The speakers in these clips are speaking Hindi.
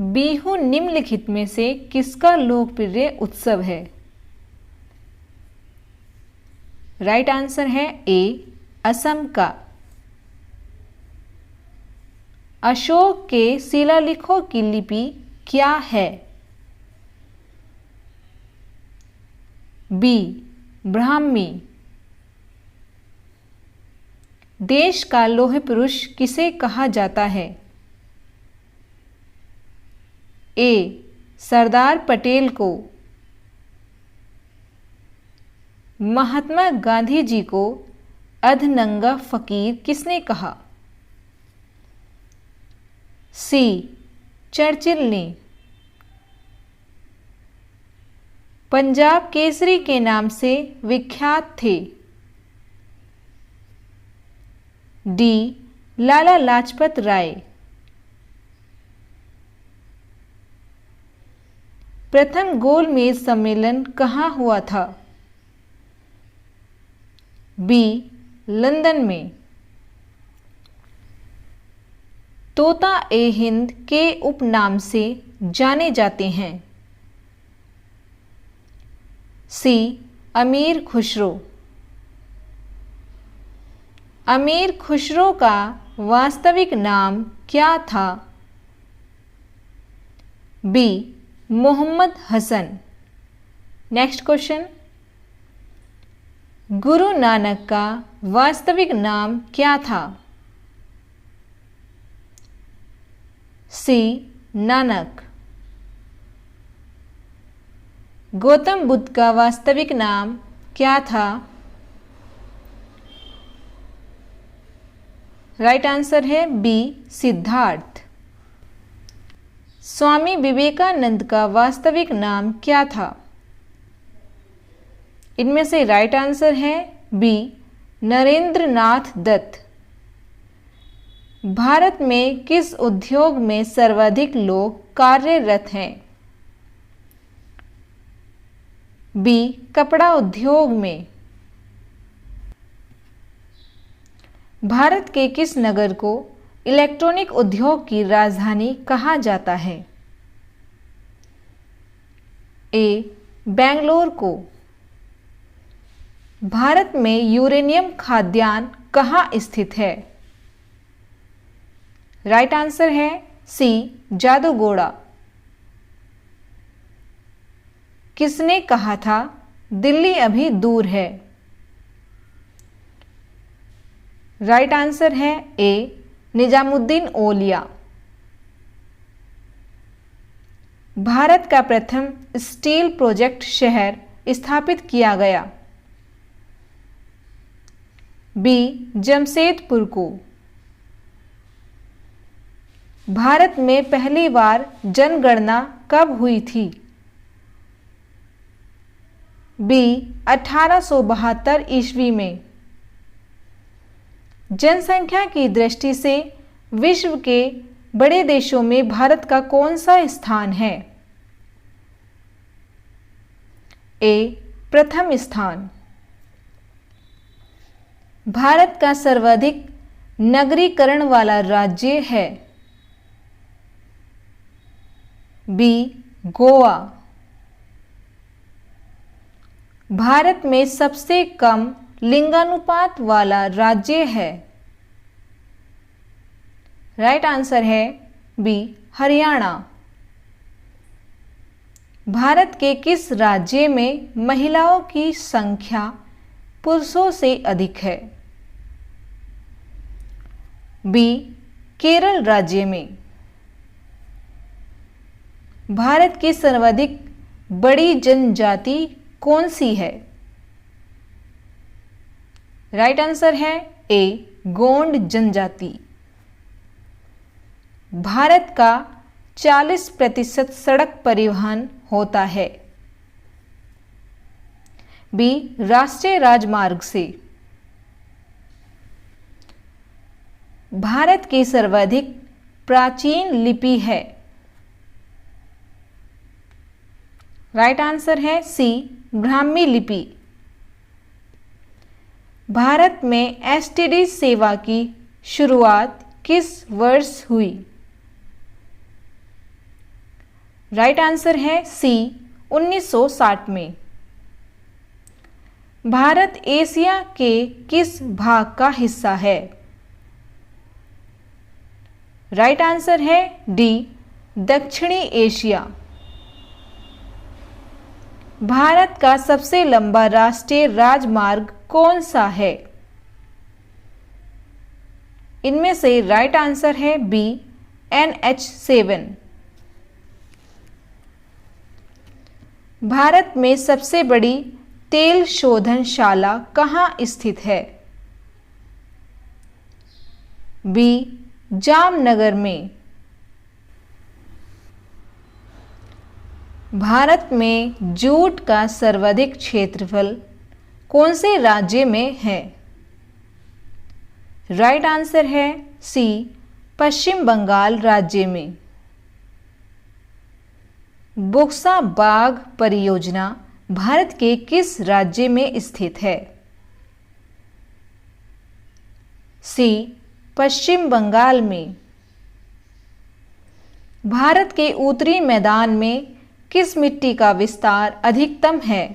बिहू निम्नलिखित में से किसका लोकप्रिय उत्सव है? राइट आंसर है ए, असम का। अशोक के शिलालेखों की लिपि क्या है? बी, ब्राह्मी। देश का लौह पुरुष किसे कहा जाता है? ए, सरदार पटेल को। महात्मा गांधी जी को अधनंगा फकीर किसने कहा? सी, चर्चिल ने। पंजाब केसरी के नाम से विख्यात थे? डी, लाला लाजपत राय। प्रथम गोलमेज सम्मेलन कहाँ हुआ था? बी, लंदन में। तोता ए हिंद के उपनाम से जाने जाते हैं? सी, अमीर खुसरो। अमीर खुसरो का वास्तविक नाम क्या था? B, Mohammad Hasan. Next question, Guru Nanak का वास्तविक नाम क्या था? सी, नानक। गौतम बुद्ध का वास्तविक नाम क्या था? राइट आंसर है बी, सिद्धार्थ। स्वामी विवेकानंद का वास्तविक नाम क्या था? इनमें से राइट आंसर है बी, नरेंद्र नाथ दत्त। भारत में किस उद्योग में सर्वाधिक लोग कार्यरत हैं? बी, कपड़ा उद्योग में। भारत के किस नगर को इलेक्ट्रॉनिक उद्योग की राजधानी कहा जाता है? ए, बेंगलोर को। भारत में यूरेनियम खाद्यान्न कहाँ स्थित है? राइट आंसर है सी, जादूगोड़ा। किसने कहा था दिल्ली अभी दूर है? राइट आंसर है ए, निजामुद्दीन औलिया। भारत का प्रथम स्टील प्रोजेक्ट शहर स्थापित किया गया? बी, जमशेदपुर को। भारत में पहली बार जनगणना कब हुई थी? बी, 1872 ईस्वी में। जनसंख्या की दृष्टि से विश्व के बड़े देशों में भारत का कौन सा स्थान है? ए, प्रथम स्थान। भारत का सर्वाधिक नगरीकरण वाला राज्य है? बी, गोवा। भारत में सबसे कम लिंगानुपात वाला राज्य है? राइट आंसर है बी, हरियाणा। भारत के किस राज्य में महिलाओं की संख्या पुरुषों से अधिक है? बी, केरल राज्य में। भारत की सर्वाधिक बड़ी जनजाति कौन सी है? राइट आंसर है ए, गोंड जनजाति। भारत का 40% सड़क परिवहन होता है? बी, राष्ट्रीय राजमार्ग से। भारत की सर्वाधिक प्राचीन लिपि है? राइट आंसर है सी, ब्राह्मी लिपि। भारत में एसटीडी सेवा की शुरुआत किस वर्ष हुई? राइट आंसर है सी 1960 में। भारत एशिया के किस भाग का हिस्सा है? राइट आंसर है डी दक्षिणी एशिया। भारत का सबसे लंबा राष्ट्रीय राजमार्ग कौन सा है? इनमें से राइट आंसर है बी NH7। भारत में सबसे बड़ी तेल शोधनशाला कहाँ स्थित है? बी जामनगर में। भारत में जूट का सर्वाधिक क्षेत्रफल कौन से राज्य में है? राइट आंसर है सी पश्चिम बंगाल राज्य में। बुक्सा बाग परियोजना भारत के किस राज्य में स्थित है? सी पश्चिम बंगाल में। भारत के उत्तरी मैदान में किस मिट्टी का विस्तार अधिकतम है?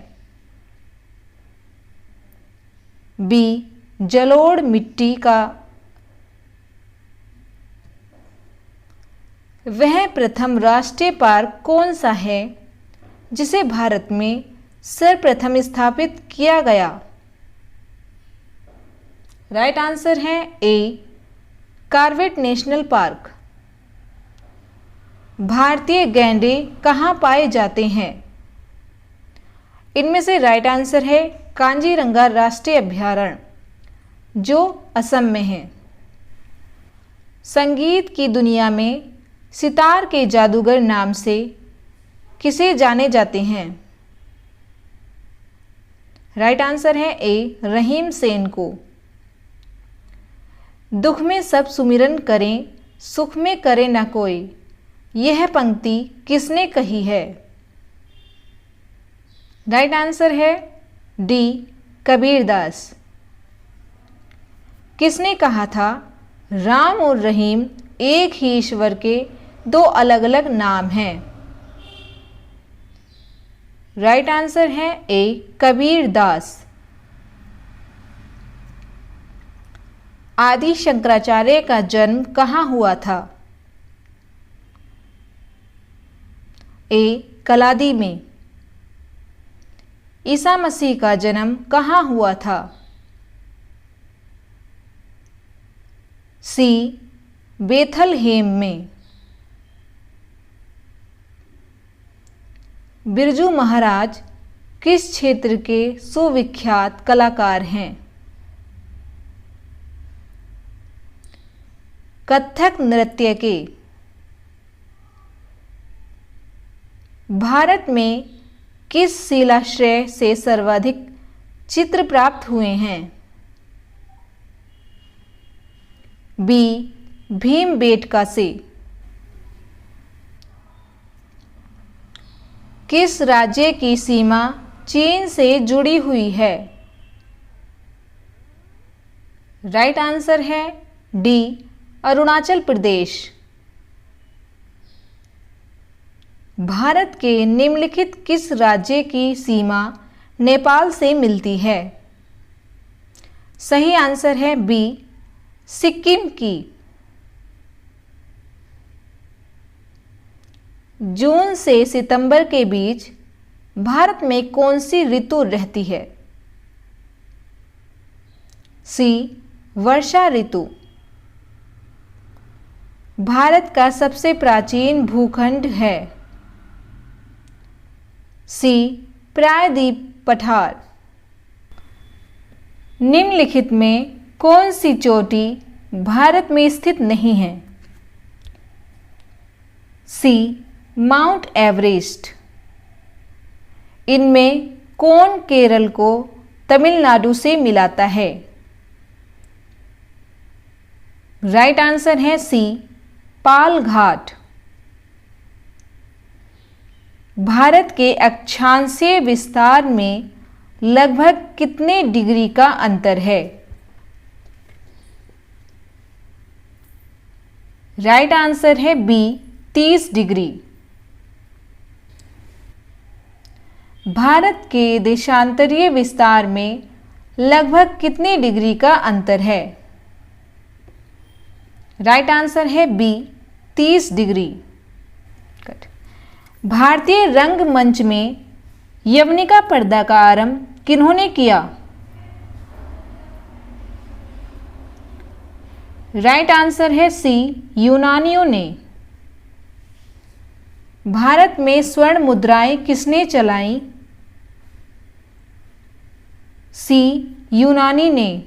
बी जलोढ़ मिट्टी का। वह प्रथम राष्ट्रीय पार्क कौन सा है जिसे भारत में सर्वप्रथम स्थापित किया गया? राइट आंसर है ए कॉर्बेट नेशनल पार्क। भारतीय गैंडे कहाँ पाए जाते हैं? इनमें से राइट आंसर है कांजीरंगा राष्ट्रीय अभयारण्य जो असम में है। संगीत की दुनिया में सितार के जादूगर नाम से किसे जाने जाते हैं? राइट आंसर है ए रहीम सेन को। दुख में सब सुमिरन करें, सुख में करे ना कोई, यह पंक्ति किसने कही है? राइट आंसर है डी कबीरदास। किसने कहा था राम और रहीम एक ही ईश्वर के दो अलग अलग नाम हैं? राइट आंसर है ए कबीरदास। आदि शंकराचार्य का जन्म कहाँ हुआ था? ए कलादी में। ईसा मसीह का जन्म कहाँ हुआ था? सी बेथलहेम में। बिरजू महाराज किस क्षेत्र के सुविख्यात कलाकार हैं? कथक नृत्य के। भारत में किस शिलाश्रय से सर्वाधिक चित्र प्राप्त हुए हैं? बी भीमबेटका से। किस राज्य की सीमा चीन से जुड़ी हुई है? राइट आंसर है डी अरुणाचल प्रदेश। भारत के निम्नलिखित किस राज्य की सीमा नेपाल से मिलती है? सही आंसर है बी सिक्किम की। जून से सितंबर के बीच भारत में कौन सी ऋतु रहती है? सी वर्षा ऋतु। भारत का सबसे प्राचीन भूखंड है? सी प्रायद्वीप पठार। निम्नलिखित में कौन सी चोटी भारत में स्थित नहीं है? सी माउंट एवरेस्ट। इनमें कौन केरल को तमिलनाडु से मिलाता है? राइट आंसर है सी पाल घाट। भारत के अक्षांशीय विस्तार में लगभग कितने डिग्री का अंतर है? राइट आंसर है बी 30 डिग्री। भारत के देशांतरीय विस्तार में लगभग कितनी डिग्री का अंतर है? राइट आंसर है बी, 30 डिग्री। भारतीय रंगमंच में यवनिका पर्दा का आरंभ किन्होंने किया? राइट आंसर है सी, यूनानियों ने। भारत में स्वर्ण मुद्राएं किसने चलाई? सी, यूनानी ने।